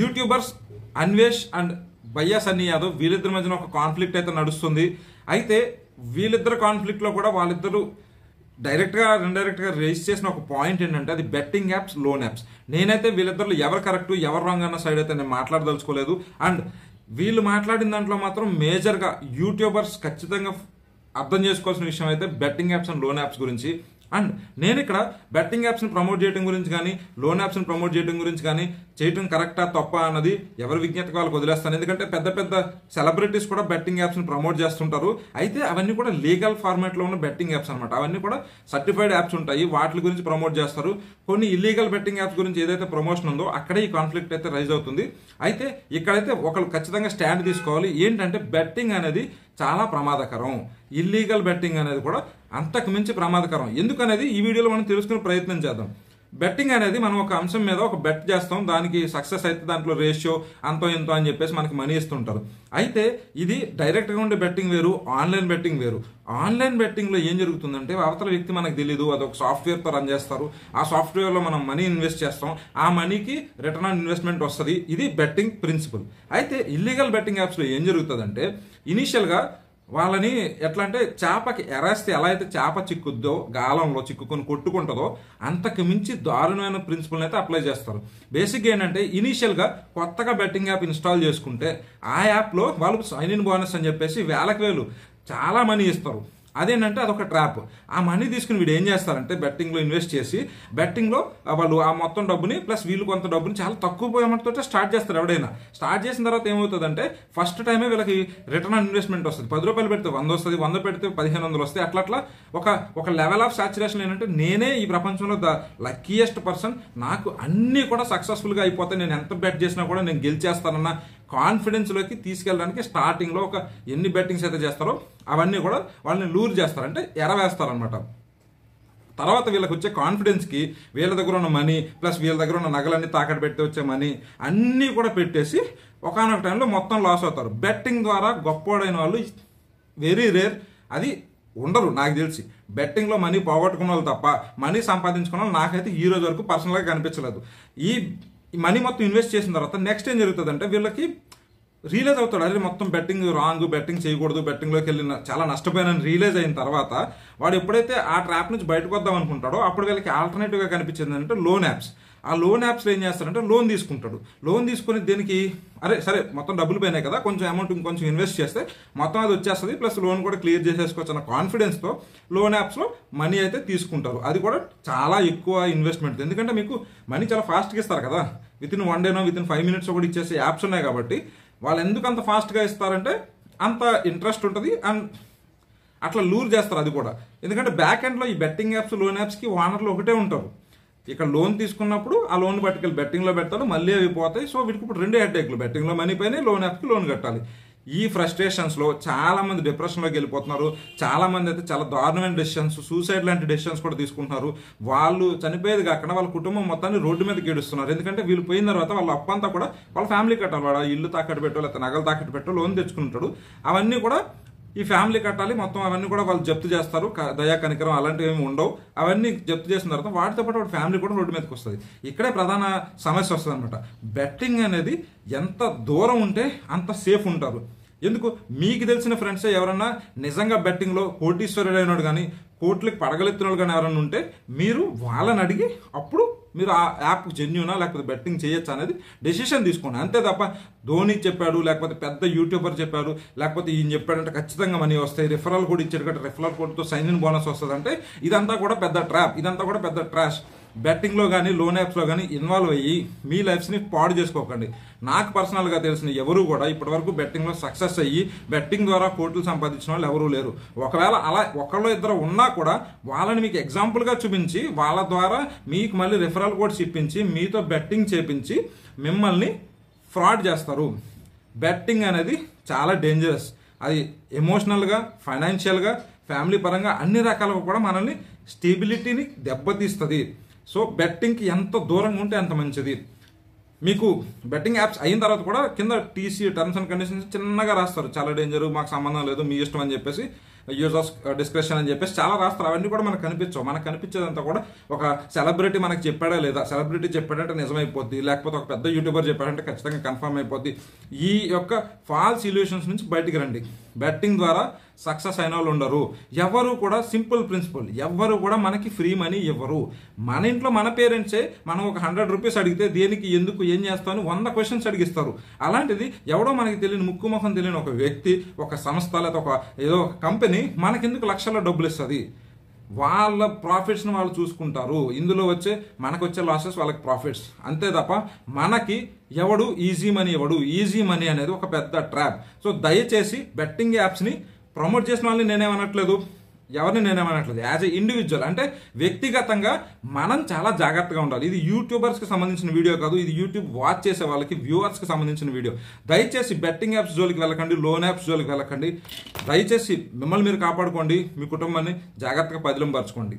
YouTubers Anvesh and భయ్యా సన్నీ యాదవ్ వీళ్ళిద్దరి మధ్యన ఒక కాన్ఫ్లిక్ట్ అయితే నడుస్తుంది. అయితే వీళ్ళిద్దరు కాన్ఫ్లిక్ట్లో కూడా వాళ్ళిద్దరు డైరెక్ట్గా ఇండైరెక్ట్గా రేస్ చేసిన ఒక పాయింట్ ఏంటంటే అది బెట్టింగ్ యాప్స్, లోన్ యాప్స్. నేనైతే వీళ్ళిద్దరు ఎవరు కరెక్ట్ ఎవరు రాంగ్ అన్న సైడ్ అయితే నేను మాట్లాడదలుచుకోలేదు. అండ్ వీళ్ళు మాట్లాడిన దాంట్లో మాత్రం మేజర్గా యూట్యూబర్స్ ఖచ్చితంగా అర్థం చేసుకోవాల్సిన విషయం అయితే betting apps and loan apps గురించి. అండ్ నేను ఇక్కడ బెట్టింగ్ యాప్స్ని ప్రమోట్ చేయడం గురించి కానీ లోన్ యాప్స్ని ప్రమోట్ చేయడం గురించి కానీ చేయటం కరెక్టా తప్ప అన్నది ఎవరి విజ్ఞతకు వాళ్ళకి వదిలేస్తాను. ఎందుకంటే పెద్ద పెద్ద సెలబ్రిటీస్ కూడా బెట్టింగ్ యాప్స్ని ప్రమోట్ చేస్తుంటారు. అయితే అవన్నీ కూడా లీగల్ ఫార్మాట్లో ఉన్న బెట్టింగ్ యాప్స్ అనమాట. అవన్నీ కూడా సర్టిఫైడ్ యాప్స్ ఉంటాయి, వాటి గురించి ప్రమోట్ చేస్తారు. కొన్ని ఇల్లీగల్ బెట్టింగ్ యాప్స్ గురించి ఏదైతే ప్రమోషన్ ఉందో అక్కడే ఈ కాన్ఫ్లిక్ట్ అయితే రైజ్ అవుతుంది. అయితే ఇక్కడైతే ఒకళ్ళు ఖచ్చితంగా స్టాండ్ తీసుకోవాలి. ఏంటంటే బెట్టింగ్ అనేది చాలా ప్రమాదకరం, ఇల్లీగల్ బెట్టింగ్ అనేది కూడా అంతకు మించి ప్రమాదకరం. ఎందుకనేది ఈ వీడియోలో మనం తెలుసుకునే ప్రయత్నం చేద్దాం. బెట్టింగ్ అనేది మనం ఒక అంశం మీద ఒక బెట్ చేస్తాం, దానికి సక్సెస్ అయితే దాంట్లో రేషియో అంతో ఎంతో అని చెప్పేసి మనకి మనీ ఇస్తుంటారు. అయితే ఇది డైరెక్ట్గా ఉండే బెట్టింగ్ వేరు, ఆన్లైన్ బెట్టింగ్ వేరు. ఆన్లైన్ బెట్టింగ్లో ఏం జరుగుతుందంటే అవతల వ్యక్తి మనకు తెలియదు, అదొక సాఫ్ట్వేర్తో రన్ చేస్తారు. ఆ సాఫ్ట్వేర్లో మనం మనీ ఇన్వెస్ట్ చేస్తాం, ఆ మనీకి రిటర్న్ ఆన్ ఇన్వెస్ట్మెంట్ వస్తుంది. ఇది బెట్టింగ్ ప్రిన్సిపల్. అయితే ఇల్లీగల్ బెట్టింగ్ యాప్స్లో ఏం జరుగుతుందంటే ఇనీషియల్గా వాళ్ళని ఎట్లా అంటే చేపకి ఎరేస్తే ఎలా అయితే చేప చిక్కుద్దో గాలంలో చిక్కుకొని కొట్టుకుంటుందో అంతకు మించి దారుణమైన ప్రిన్సిపల్ని అయితే అప్లై చేస్తారు. బేసిక్గా ఏంటంటే ఇనీషియల్గా కొత్తగా బెట్టింగ్ యాప్ ఇన్స్టాల్ చేసుకుంటే ఆ యాప్లో వాళ్ళు సైన్ ఇన్ బోనస్ అని చెప్పేసి వేలకు చాలా మనీ ఇస్తారు. అదేంటంటే అదొక ట్రాప్. ఆ మనీ తీసుకుని వీడు ఏం చేస్తారంటే బెట్టింగ్లో ఇన్వెస్ట్ చేసి బెట్టింగ్లో వాళ్ళు ఆ మొత్తం డబ్బుని ప్లస్ వీళ్ళు కొంత డబ్బుని చాలా తక్కువ అమౌంట్తో స్టార్ట్ చేస్తారు. ఎవడైనా స్టార్ట్ చేసిన తర్వాత ఏమవుతుందంటే ఫస్ట్ టైమే వీళ్ళకి రిటర్న్ ఆన్ ఇన్వెస్ట్మెంట్ వస్తుంది. 10 రూపాయలు పెడితే 100 వస్తుంది, 100 పెడితే 1500 వస్తాయి. అట్లా ఒక లెవెల్ ఆఫ్ సాచురేషన్ ఏంటంటే నేనే ఈ ప్రపంచంలో ద లక్కీయెస్ట్ పర్సన్, నాకు అన్నీ కూడా సక్సెస్ఫుల్గా అయిపోతాయి, నేను ఎంత బెట్ చేసినా కూడా నేను గెలిచేస్తానన్న కాన్ఫిడెన్స్లోకి తీసుకెళ్ళడానికి స్టార్టింగ్లో ఒక ఎన్ని బెట్టింగ్స్ అయితే చేస్తారో అవన్నీ కూడా వాళ్ళని లూర్ చేస్తారు, అంటే ఎరవేస్తారనమాట. తర్వాత వీళ్ళకి వచ్చే కాన్ఫిడెన్స్కి వీళ్ళ దగ్గర ఉన్న మనీ ప్లస్ వీళ్ళ దగ్గర ఉన్న నగలన్నీ తాకట్టు పెట్టి వచ్చే మనీ అన్నీ కూడా పెట్టేసి ఒకానొక టైంలో మొత్తం లాస్ అవుతారు. బెట్టింగ్ ద్వారా గొప్పోడైన వాళ్ళు వెరీ రేర్, అది ఉండరు నాకు తెలిసి. బెట్టింగ్లో మనీ పోగొట్టుకున్న వాళ్ళు తప్ప మనీ సంపాదించుకున్న వాళ్ళు నాకైతే ఈ రోజు వరకు పర్సనల్గా కనిపించలేదు. ఈ మనీ మొత్తం ఇన్వెస్ట్ చేసిన తర్వాత నెక్స్ట్ ఏం జరుగుతుందంటే వీళ్ళకి రియలైజ్ అవుతాడు, అదే మొత్తం బెట్టింగ్ రాంగ్, బెట్టింగ్ చేయకూడదు, బెట్టింగ్లోకి వెళ్ళి చాలా నష్టపోయానని రియలైజ్ అయిన తర్వాత వాడు ఎప్పుడైతే ఆ ట్రాప్ నుంచి బయటకు వద్దాం అనుకుంటాడో అప్పుడు వీళ్ళకి ఆల్టర్నేటివ్గా కనిపించింది అంటే లోన్ యాప్స్. ఆ లోన్ యాప్స్లో ఏం చేస్తారంటే లోన్ తీసుకుంటాడు. లోన్ తీసుకుని దేనికి, అరే సరే మొత్తం డబ్బులు పోయినాయి కదా, కొంచెం అమౌంట్ ఇంకొంచెం ఇన్వెస్ట్ చేస్తే మొత్తం అది వచ్చేస్తుంది, ప్లస్ లోన్ కూడా క్లియర్ చేసేసుకోవచ్చు అన్న కాన్ఫిడెన్స్తో లోన్ యాప్స్లో మనీ అయితే తీసుకుంటారు. అది కూడా చాలా ఎక్కువ ఇన్వెస్ట్మెంట్, ఎందుకంటే మీకు మనీ చాలా ఫాస్ట్గా ఇస్తారు కదా, వితిన్ 1 డేనో వితిన్ 5 మినిట్స్ కూడా ఇచ్చేసే యాప్స్ ఉన్నాయి. కాబట్టి వాళ్ళు ఎందుకు అంత ఫాస్ట్గా ఇస్తారంటే అంత ఇంట్రెస్ట్ ఉంటుంది అండ్ అట్లా లూర్ చేస్తారు. అది కూడా ఎందుకంటే బ్యాక్ ఎండ్లో ఈ బెట్టింగ్ యాప్స్ లోన్ యాప్స్కి ఓనర్లు ఒకటే ఉంటారు. ఇక్కడ లోన్ తీసుకున్నప్పుడు ఆ లోన్ పట్టుకెళ్ళి బెట్టింగ్లో పెడతాడు, మళ్ళీ అవి పోతాయి. సో వీటికి ఇప్పుడు 2 హెడ్ఏక్లు, బెట్టింగ్లో మనీ పైన లోన్ యాప్కి లోన్ కట్టాలి. ఈ ఫ్రస్ట్రేషన్స్లో చాలా మంది డిప్రెషన్లోకి వెళ్ళిపోతున్నారు. చాలా మంది అయితే చాలా దారుణమైన డెసిషన్స్, సూసైడ్ లాంటి డెసిషన్స్ కూడా తీసుకుంటున్నారు. వాళ్ళు చనిపోయేది కాకుండా వాళ్ళ కుటుంబం మొత్తాన్ని రోడ్డు మీదకి ఏడుస్తున్నారు. ఎందుకంటే వీళ్ళు పోయిన తర్వాత వాళ్ళ అప్పంతా కూడా వాళ్ళ ఫ్యామిలీ కట్టాలి. వాడు ఇల్లు తాకట్టు పెట్టో లేకపోతే నగలు తాకట్టు పెట్టో లోన్ తెచ్చుకుంటాడు, అవన్నీ కూడా ఈ ఫ్యామిలీ కట్టాలి. మొత్తం అవన్నీ కూడా వాళ్ళు జప్తు చేస్తారు. దయా కనికరం అలాంటివి ఏమి ఉండవు. అవన్నీ జప్తు చేసిన తర్వాత వాటితో పాటు వాడి ఫ్యామిలీ కూడా రోడ్డు మీదకి వస్తుంది. ఇక్కడే ప్రధాన సమస్య వస్తుంది అనమాట. బెట్టింగ్ అనేది ఎంత దూరం ఉంటే అంత సేఫ్ ఉంటారు. ఎందుకు మీకు తెలిసిన ఫ్రెండ్సే ఎవరన్నా నిజంగా బెట్టింగ్లో కోటీశ్వరుడు అయినాడు కానీ కోట్లకి పడగలెత్తినోడు కానీ ఎవరన్నా ఉంటే మీరు వాళ్ళని అడిగి అప్పుడు మీరు ఆ యాప్ జెన్యూనా లేకపోతే బెట్టింగ్ చేయొచ్చు అనేది డెసిషన్ తీసుకోండి. అంతే తప్ప ధోని చెప్పాడు లేకపోతే పెద్ద యూట్యూబర్ చెప్పారు లేకపోతే ఈయన చెప్పాడంటే ఖచ్చితంగా మనీ వస్తాయి, రిఫరల్ కోడ్ ఇచ్చాడు కాబట్టి రిఫరల్ కోడ్తో సైన్ ఇన్ బోనస్ వస్తుంది అంటే ఇదంతా కూడా పెద్ద ట్రాప్, ఇదంతా కూడా పెద్ద ట్రాష్. బెట్టింగ్లో కానీ లోన్ యాప్స్లో కానీ ఇన్వాల్వ్ అయ్యి మీ లైఫ్స్ని పాడు చేసుకోకండి. నాకు పర్సనల్గా తెలిసిన ఎవరు కూడా ఇప్పటివరకు బెట్టింగ్లో సక్సెస్ అయ్యి బెట్టింగ్ ద్వారా కోట్లు సంపాదించిన వాళ్ళు ఎవరూ లేరు. ఒకవేళ అలా ఒకళ్ళు ఇద్దరు ఉన్నా కూడా వాళ్ళని మీకు ఎగ్జాంపుల్గా చూపించి వాళ్ళ ద్వారా మీకు మళ్ళీ రిఫరల్ కోడ్స్ ఇప్పించి మీతో బెట్టింగ్ చేపించి మిమ్మల్ని ఫ్రాడ్ చేస్తారు. బెట్టింగ్ అనేది చాలా డేంజరస్. అది ఎమోషనల్గా, ఫైనాన్షియల్గా, ఫ్యామిలీ పరంగా అన్ని రకాలుగా కూడా మనల్ని స్టెబిలిటీని దెబ్బతీస్తుంది. సో బెట్టింగ్కి ఎంత దూరంగా ఉంటే అంత మంచిది. మీకు బెట్టింగ్ యాప్స్ అయిన తర్వాత కూడా కింద టీసీ టర్మ్స్ అండ్ కండిషన్స్ చిన్నగా రాస్తారు, చాలా డేంజర్, మాకు సంబంధం లేదు, మీ ఇష్టం అని చెప్పేసి యూజర్స్ డిస్క్రిప్షన్ అని చెప్పేసి చాలా రాస్తారు. అవన్నీ కూడా మనకు కనిపించవు. మనకు కనిపించేదంతా కూడా ఒక సెలబ్రిటీ మనకు చెప్పాడా లేదా, సెలబ్రిటీ చెప్పాడంటే నిజమైపోద్ది, లేకపోతే ఒక పెద్ద యూట్యూబర్ చెప్పాడంటే ఖచ్చితంగా కన్ఫర్మ్ అయిపోద్ది. ఈ యొక్క ఫాల్స్ ఇల్యూషన్స్ నుంచి బయటికి రండి. బెట్టింగ్ ద్వారా సక్సెస్ అయిన వాళ్ళు ఉండరు. ఎవరు కూడా సింపుల్ ప్రిన్సిపల్, ఎవరు కూడా మనకి ఫ్రీ మనీ ఇవ్వరు. మన ఇంట్లో మన పేరెంట్సే మనం ఒక 100 రూపీస్ అడిగితే దేనికి, ఎందుకు, ఏం చేస్తాను 100 క్వశ్చన్స్ అడిగిస్తారు. అలాంటిది ఎవడో మనకి తెలియని, ముక్కు ముఖం తెలియని ఒక వ్యక్తి, ఒక సంస్థ లేదా ఒక ఏదో కంపెనీ మనకెందుకు లక్షల్లో డబ్బులు ఇస్తుంది? వాళ్ళ ప్రాఫిట్స్ని వాళ్ళు చూసుకుంటారు. ఇందులో వచ్చే మనకు వచ్చే లాసెస్ వాళ్ళకి ప్రాఫిట్స్, అంతే తప్ప మనకి ఎవడు ఈజీ మనీ ఇవ్వడు. ఈజీ మనీ అనేది ఒక పెద్ద ట్రాప్. సో దయచేసి బెట్టింగ్ యాప్స్ని ప్రమోట్ చేసిన వాళ్ళని నేనేమనట్లేదు, ఎవరిని నేనేమనట్లేదు. యాజ్ ఎ ఇండివిజువల్ అంటే వ్యక్తిగతంగా మనం చాలా జాగ్రత్తగా ఉండాలి. ఇది యూట్యూబర్స్కి సంబంధించిన వీడియో కాదు, ఇది యూట్యూబ్ వాచ్ చేసే వాళ్ళకి, వ్యూవర్స్కి సంబంధించిన వీడియో. దయచేసి బెట్టింగ్ యాప్స్ జోలికి వెళ్ళకండి, లోన్ యాప్స్ జోలికి వెళ్ళకండి. దయచేసి మిమ్మల్ని మీరు కాపాడుకోండి, మీ కుటుంబాన్ని జాగ్రత్తగా పదిలంపరచుకోండి.